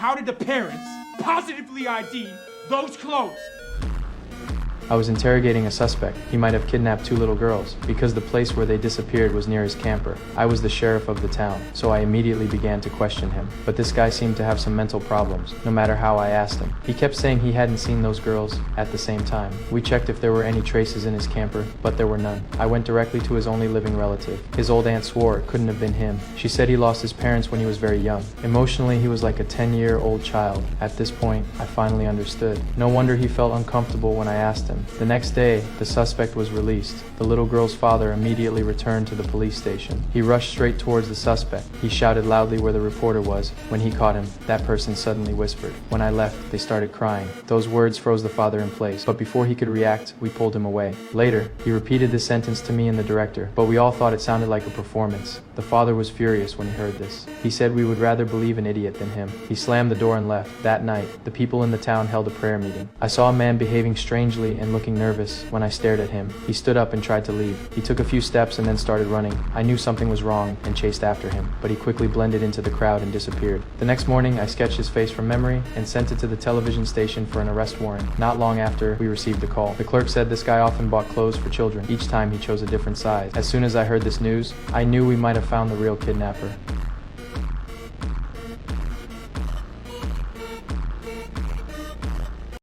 How did the parents positively ID those clothes? I was interrogating a suspect. He might have kidnapped two little girls, because the place where they disappeared was near his camper. I was the sheriff of the town, so I immediately began to question him. But this guy seemed to have some mental problems, no matter how I asked him. He kept saying he hadn't seen those girls at the same time. We checked if there were any traces in his camper, but there were none. I went directly to his only living relative. His old aunt swore it couldn't have been him. She said he lost his parents when he was very young. Emotionally, he was like a 10-year-old child. At this point, I finally understood. No wonder he felt uncomfortable when I asked him. The next day, the suspect was released. The little girl's father immediately returned to the police station. He rushed straight towards the suspect. He shouted loudly where the reporter was. When he caught him, that person suddenly whispered. When I left, they started crying. Those words froze the father in place, but before he could react, we pulled him away. Later, he repeated this sentence to me and the director, but we all thought it sounded like a performance. The father was furious when he heard this. He said we would rather believe an idiot than him. He slammed the door and left. That night, the people in the town held a prayer meeting. I saw a man behaving strangely and looking nervous when I stared at him. He stood up and tried to leave. He took a few steps and then started running. I knew something was wrong and chased after him, but he quickly blended into the crowd and disappeared. The next morning, I sketched his face from memory and sent it to the television station for an arrest warrant. Not long after, we received the call. The clerk said this guy often bought clothes for children. Each time he chose a different size. As soon as I heard this news, I knew we might have found the real kidnapper.